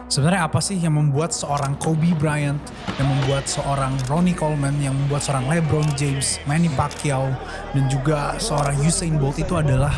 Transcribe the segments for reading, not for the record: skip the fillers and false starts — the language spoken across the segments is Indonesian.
Sebenarnya apa sih yang membuat seorang Kobe Bryant, yang membuat seorang Ronnie Coleman, yang membuat seorang LeBron James, Manny Pacquiao, dan juga seorang Usain Bolt itu adalah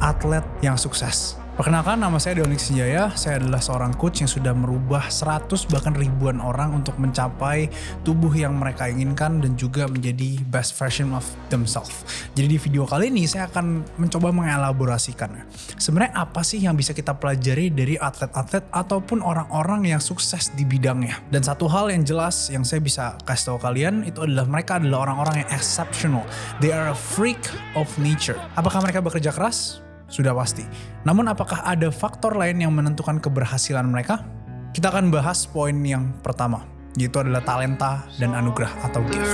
atlet yang sukses? Perkenalkan, nama saya Doni Sinjaya. Saya adalah seorang coach yang sudah merubah 100 bahkan ribuan orang untuk mencapai tubuh yang mereka inginkan dan juga menjadi best version of themselves. Jadi di video kali ini saya akan mencoba mengelaborasikan sebenarnya apa sih yang bisa kita pelajari dari atlet-atlet ataupun orang-orang yang sukses di bidangnya. Dan satu hal yang jelas yang saya bisa kasih tahu kalian itu adalah mereka adalah orang-orang yang exceptional. They are a freak of nature. Apakah mereka bekerja keras? Sudah pasti. Namun apakah ada faktor lain yang menentukan keberhasilan mereka? Kita akan bahas poin yang pertama, yaitu adalah talenta dan anugerah atau gift.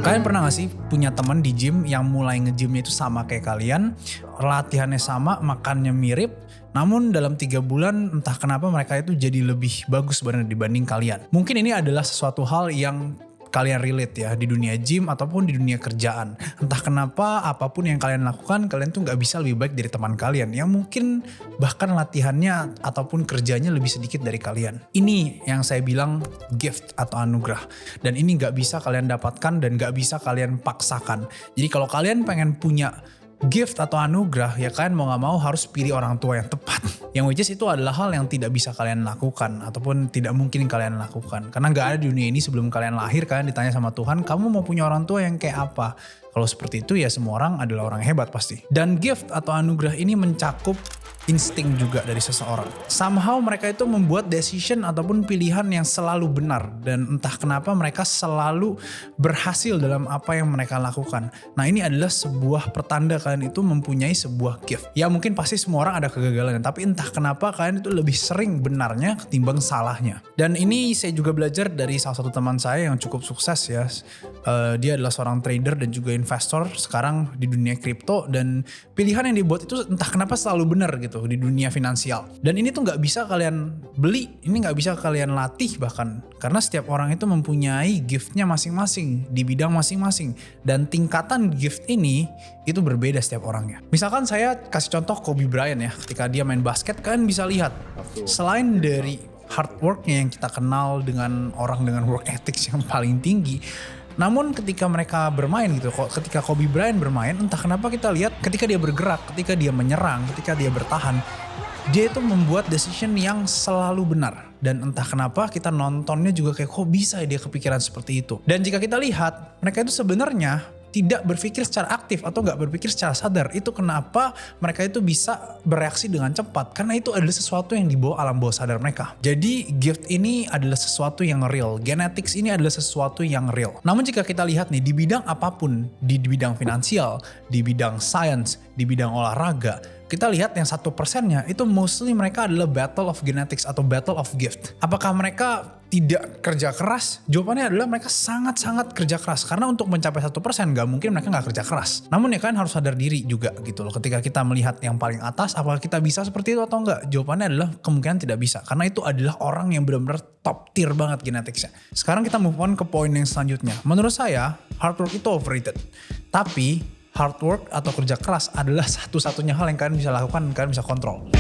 Kalian pernah gak sih punya teman di gym yang mulai nge-gymnya itu sama kayak kalian, latihannya sama, makannya mirip, namun dalam 3 bulan entah kenapa mereka itu jadi lebih bagus dibanding kalian. Mungkin ini adalah sesuatu hal yang kalian relate ya di dunia gym ataupun di dunia kerjaan. Entah kenapa apapun yang kalian lakukan, kalian tuh gak bisa lebih baik dari teman kalian yang mungkin bahkan latihannya ataupun kerjanya lebih sedikit dari kalian. Ini yang saya bilang gift atau anugerah. Dan ini gak bisa kalian dapatkan dan gak bisa kalian paksakan. Jadi kalau kalian pengen punya gift atau anugerah, ya kalian mau gak mau harus pilih orang tua yang tepat. Yang which is itu adalah hal yang tidak bisa kalian lakukan ataupun tidak mungkin kalian lakukan. Karena gak ada di dunia ini sebelum kalian lahir kalian ditanya sama Tuhan, kamu mau punya orang tua yang kayak apa? Kalau seperti itu ya semua orang adalah orang hebat pasti. Dan gift atau anugerah ini mencakup insting juga dari seseorang. Somehow mereka itu membuat decision ataupun pilihan yang selalu benar. Dan entah kenapa mereka selalu berhasil dalam apa yang mereka lakukan. Nah ini adalah sebuah pertanda kalian itu mempunyai sebuah gift. Ya mungkin pasti semua orang ada kegagalannya. Tapi entah kenapa kalian itu lebih sering benarnya ketimbang salahnya. Dan ini saya juga belajar dari salah satu teman saya yang cukup sukses ya. Dia adalah seorang trader dan juga investor sekarang di dunia kripto. Dan pilihan yang dibuat itu entah kenapa selalu benar gitu di dunia finansial. Dan ini tuh gak bisa kalian beli, ini gak bisa kalian latih bahkan. Karena setiap orang itu mempunyai giftnya masing-masing di bidang masing-masing. Dan tingkatan gift ini itu berbeda setiap orangnya. Misalkan saya kasih contoh Kobe Bryant ya, ketika dia main basket kalian bisa lihat. Selain dari hard worknya yang kita kenal dengan orang dengan work ethics yang paling tinggi, namun ketika mereka bermain gitu, ketika Kobe Bryant bermain, entah kenapa kita lihat ketika dia bergerak, ketika dia menyerang, ketika dia bertahan, dia itu membuat decision yang selalu benar. Dan entah kenapa kita nontonnya juga kayak kok bisa dia kepikiran seperti itu. Dan jika kita lihat, mereka itu sebenarnya tidak berpikir secara aktif atau gak berpikir secara sadar. Itu kenapa mereka itu bisa bereaksi dengan cepat. Karena itu adalah sesuatu yang dibawa alam bawah sadar mereka. Jadi gift ini adalah sesuatu yang real. Genetics ini adalah sesuatu yang real. Namun jika kita lihat nih di bidang apapun, di bidang finansial, di bidang science, di bidang olahraga, kita lihat yang 1%-nya itu mostly mereka adalah battle of genetics atau battle of gift. Apakah mereka tidak kerja keras? Jawabannya adalah mereka sangat-sangat kerja keras. Karena untuk mencapai 1% gak mungkin mereka gak kerja keras. Namun ya kalian harus sadar diri juga gitu loh. Ketika kita melihat yang paling atas, apakah kita bisa seperti itu atau enggak? Jawabannya adalah kemungkinan tidak bisa. Karena itu adalah orang yang benar-benar top tier banget geneticsnya. Sekarang kita move on ke poin yang selanjutnya. Menurut saya, hard work itu overrated. Tapi hard work atau kerja keras adalah satu-satunya hal yang kalian bisa lakukan dan kalian bisa kontrol.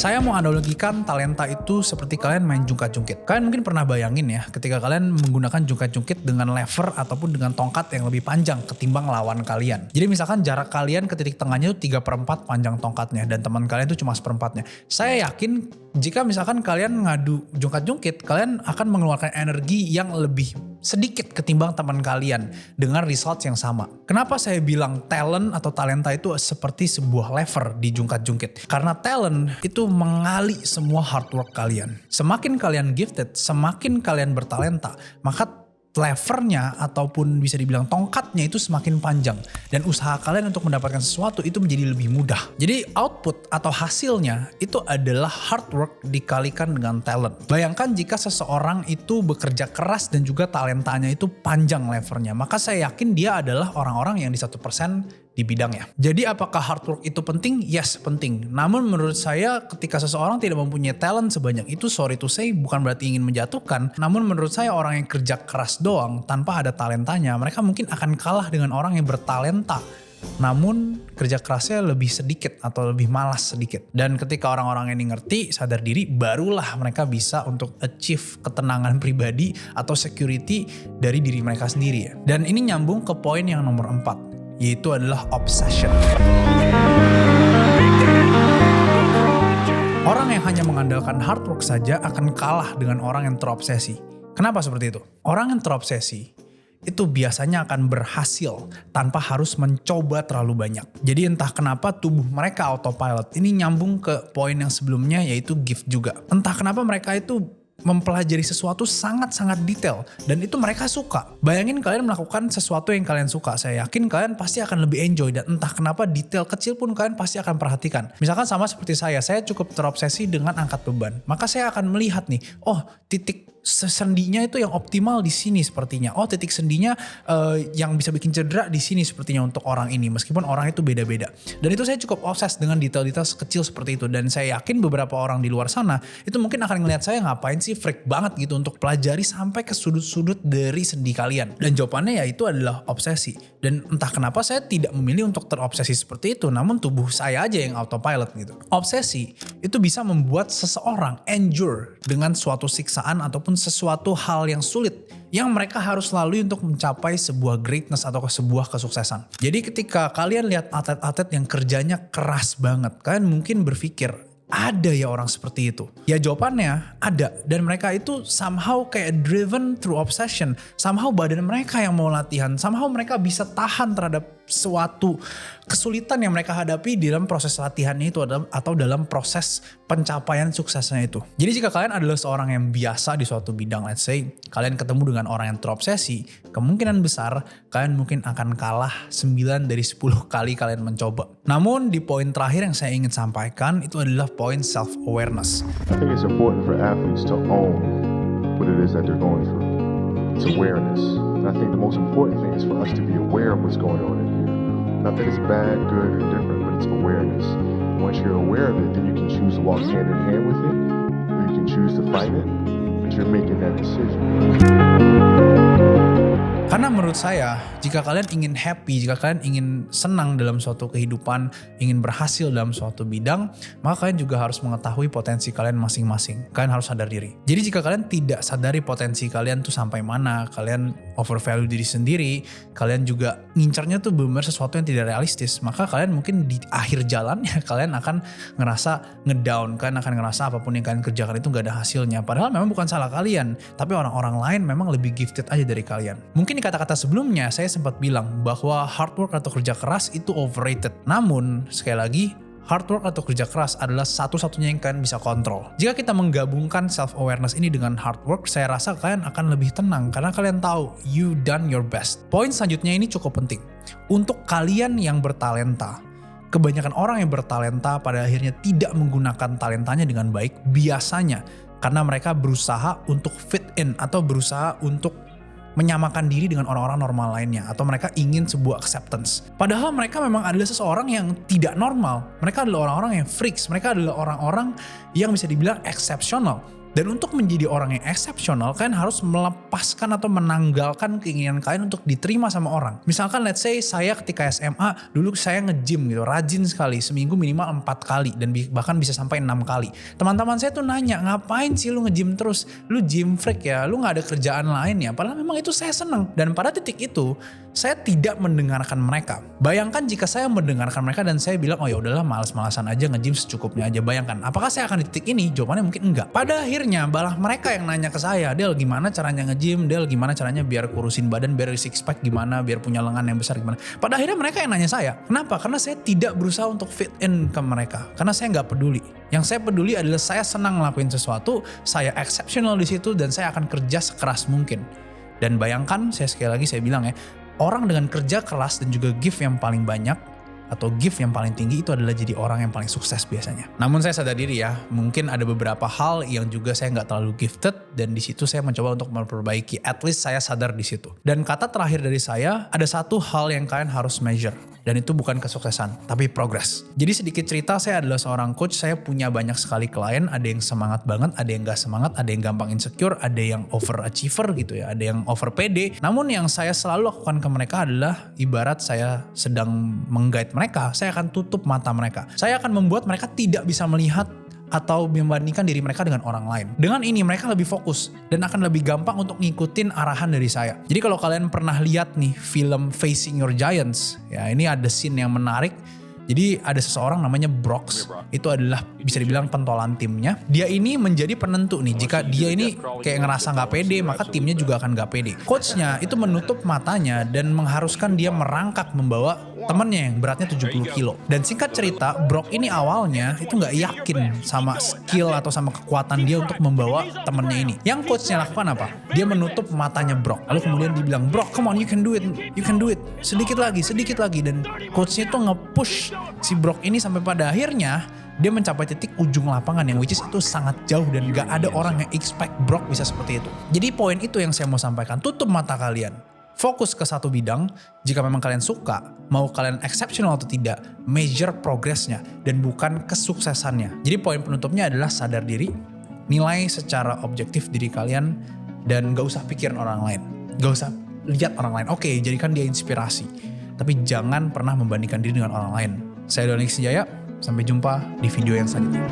Saya mau analogikan talenta itu seperti kalian main jungkat-jungkit. Kalian mungkin pernah bayangin ya ketika kalian menggunakan jungkat-jungkit dengan lever ataupun dengan tongkat yang lebih panjang ketimbang lawan kalian. Jadi misalkan jarak kalian ke titik tengahnya itu 3/4 panjang tongkatnya dan teman kalian itu cuma 1/4-nya. Saya yakin jika misalkan kalian ngadu jungkat-jungkit, kalian akan mengeluarkan energi yang lebih sedikit ketimbang teman kalian dengan result yang sama. Kenapa saya bilang talent atau talenta itu seperti sebuah lever di jungkat-jungkit? Karena talent itu mengali semua hard work kalian. Semakin kalian gifted, semakin kalian bertalenta, maka levernya ataupun bisa dibilang tongkatnya itu semakin panjang. Dan usaha kalian untuk mendapatkan sesuatu itu menjadi lebih mudah. Jadi output atau hasilnya itu adalah hard work dikalikan dengan talent. Bayangkan jika seseorang itu bekerja keras dan juga talentanya itu panjang levernya. Maka saya yakin dia adalah orang-orang yang di 1% di bidangnya. Jadi apakah hard work itu penting? Yes, penting. Namun menurut saya ketika seseorang tidak mempunyai talent sebanyak itu, sorry to say, bukan berarti ingin menjatuhkan. Namun menurut saya orang yang kerja keras doang tanpa ada talentanya, mereka mungkin akan kalah dengan orang yang bertalenta. Namun kerja kerasnya lebih sedikit atau lebih malas sedikit. Dan ketika orang-orang ini ngerti, sadar diri, barulah mereka bisa untuk achieve ketenangan pribadi atau security dari diri mereka sendiri ya. Dan ini nyambung ke poin yang nomor 4. Yaitu adalah obsession. Orang yang hanya mengandalkan hard work saja akan kalah dengan orang yang terobsesi. Kenapa seperti itu? Orang yang terobsesi itu biasanya akan berhasil tanpa harus mencoba terlalu banyak. Jadi entah kenapa tubuh mereka autopilot. Ini nyambung ke poin yang sebelumnya yaitu gift juga. Entah kenapa mereka itu mempelajari sesuatu sangat-sangat detail dan itu mereka suka. Bayangin kalian melakukan sesuatu yang kalian suka, saya yakin kalian pasti akan lebih enjoy dan entah kenapa detail kecil pun kalian pasti akan perhatikan. Misalkan sama seperti saya cukup terobsesi dengan angkat beban. Maka saya akan melihat nih, oh titik sendinya itu yang optimal di sini sepertinya. Oh titik sendinya yang bisa bikin cedera di sini sepertinya untuk orang ini. Meskipun orang itu beda-beda. Dan itu saya cukup obses dengan detail-detail kecil seperti itu. Dan saya yakin beberapa orang di luar sana itu mungkin akan ngelihat saya ngapain sih freak banget gitu untuk pelajari sampai ke sudut-sudut dari sendi kalian. Dan jawabannya ya itu adalah obsesi. Dan entah kenapa saya tidak memilih untuk terobsesi seperti itu. Namun tubuh saya aja yang autopilot gitu. Obsesi itu bisa membuat seseorang endure dengan suatu siksaan ataupun sesuatu hal yang sulit yang mereka harus lalui untuk mencapai sebuah greatness atau sebuah kesuksesan. Jadi ketika kalian lihat atlet-atlet yang kerjanya keras banget, kalian mungkin berpikir, ada ya orang seperti itu? Ya jawabannya ada. Dan mereka itu somehow kayak driven through obsession. Somehow badan mereka yang mau latihan. Somehow mereka bisa tahan terhadap suatu kesulitan yang mereka hadapi di dalam proses latihannya itu atau dalam proses pencapaian suksesnya itu. Jadi jika kalian adalah seorang yang biasa di suatu bidang, let's say kalian ketemu dengan orang yang terobsesi, kemungkinan besar kalian mungkin akan kalah 9 dari 10 kali kalian mencoba. Namun di poin terakhir yang saya ingin sampaikan itu adalah poin self-awareness. I think it's important for athletes to own what it is that they're going through. It's awareness. And I think the most important thing is for us to be aware of what's going on in here. Not that it's bad, good, or different, but it's awareness. Once you're aware of it, then you can choose to walk hand in hand with it, or you can choose to fight it, but you're making that decision. Karena menurut saya, jika kalian ingin happy, jika kalian ingin senang dalam suatu kehidupan, ingin berhasil dalam suatu bidang, maka kalian juga harus mengetahui potensi kalian masing-masing. Kalian harus sadar diri. Jadi jika kalian tidak sadari potensi kalian tuh sampai mana, kalian overvalue diri sendiri, kalian juga ngincarnya tuh benar sesuatu yang tidak realistis, maka kalian mungkin di akhir jalannya kalian akan ngerasa ngedown, kalian akan ngerasa apapun yang kalian kerjakan itu gak ada hasilnya. Padahal memang bukan salah kalian, tapi orang-orang lain memang lebih gifted aja dari kalian. Mungkin di kata-kata sebelumnya saya sempat bilang bahwa hard work atau kerja keras itu overrated. Namun sekali lagi, hard work atau kerja keras adalah satu-satunya yang kalian bisa kontrol. Jika kita menggabungkan self-awareness ini dengan hard work, saya rasa kalian akan lebih tenang karena kalian tahu you done your best. Poin selanjutnya ini cukup penting. Untuk kalian yang bertalenta, kebanyakan orang yang bertalenta pada akhirnya tidak menggunakan talentanya dengan baik biasanya karena mereka berusaha untuk fit in atau berusaha untuk menyamakan diri dengan orang-orang normal lainnya atau mereka ingin sebuah acceptance. Padahal mereka memang adalah seseorang yang tidak normal. Mereka adalah orang-orang yang freaks, mereka adalah orang-orang yang bisa dibilang exceptional. Dan untuk menjadi orang yang eksepsional, kalian harus melepaskan atau menanggalkan keinginan kalian untuk diterima sama orang. Misalkan let's say saya ketika SMA, dulu saya nge-gym gitu, rajin sekali, seminggu minimal 4 kali dan bahkan bisa sampai 6 kali. Teman-teman saya tuh nanya, ngapain sih lu nge-gym terus? Lu gym freak ya, lu gak ada kerjaan lain ya? Padahal memang itu saya seneng. Dan pada titik itu, saya tidak mendengarkan mereka. Bayangkan jika saya mendengarkan mereka dan saya bilang, oh ya udahlah malas-malasan aja nge-gym secukupnya aja. Bayangkan, apakah saya akan di titik ini? Jawabannya mungkin enggak. Pada akhirnya malah mereka yang nanya ke saya, Del gimana caranya nge-gym? Del gimana caranya biar kurusin badan, biar six pack gimana, biar punya lengan yang besar gimana? Pada akhirnya mereka yang nanya saya. Kenapa? Karena saya tidak berusaha untuk fit in ke mereka. Karena saya nggak peduli. Yang saya peduli adalah saya senang ngelakuin sesuatu, saya exceptional di situ dan saya akan kerja sekeras mungkin. Dan bayangkan, saya sekali lagi saya bilang ya, orang dengan kerja keras dan juga gift yang paling banyak atau gift yang paling tinggi itu adalah jadi orang yang paling sukses biasanya. Namun saya sadar diri ya, mungkin ada beberapa hal yang juga saya nggak terlalu gifted dan di situ saya mencoba untuk memperbaiki. At least saya sadar di situ. Dan kata terakhir dari saya, ada satu hal yang kalian harus measure. Dan itu bukan kesuksesan, tapi progress. Jadi sedikit cerita, saya adalah seorang coach, saya punya banyak sekali klien, ada yang semangat banget, ada yang gak semangat, ada yang gampang insecure, ada yang overachiever gitu ya, ada yang over pede. Namun yang saya selalu lakukan ke mereka adalah ibarat saya sedang mengguide mereka, saya akan tutup mata mereka. Saya akan membuat mereka tidak bisa melihat atau membandingkan diri mereka dengan orang lain. Dengan ini mereka lebih fokus dan akan lebih gampang untuk ngikutin arahan dari saya. Jadi kalau kalian pernah lihat nih film Facing Your Giants, ya ini ada scene yang menarik. Jadi ada seseorang namanya Brox, itu adalah bisa dibilang pentolan timnya. Dia ini menjadi penentu nih, jika dia ini kayak ngerasa gak pede, maka timnya juga akan gak pede. Coachnya itu menutup matanya dan mengharuskan dia merangkak membawa temennya yang beratnya 70 kilo. Dan singkat cerita, Brock ini awalnya itu gak yakin sama skill atau sama kekuatan dia untuk membawa temennya ini. Yang coachnya lakukan apa? Dia menutup matanya Brock. Lalu kemudian dibilang, Brock, come on, you can do it, you can do it. Sedikit lagi. Dan coachnya itu nge-push si Brock ini sampai pada akhirnya dia mencapai titik ujung lapangan yang which is itu sangat jauh dan gak ada orang yang expect Brock bisa seperti itu. Jadi poin itu yang saya mau sampaikan, tutup mata kalian. Fokus ke satu bidang, jika memang kalian suka, mau kalian exceptional atau tidak, measure progressnya dan bukan kesuksesannya. Jadi poin penutupnya adalah sadar diri, nilai secara objektif diri kalian dan gak usah pikirin orang lain. Gak usah lihat orang lain, oke, jadikan dia inspirasi. Tapi jangan pernah membandingkan diri dengan orang lain. Saya Doni Sejaya, sampai jumpa di video yang selanjutnya.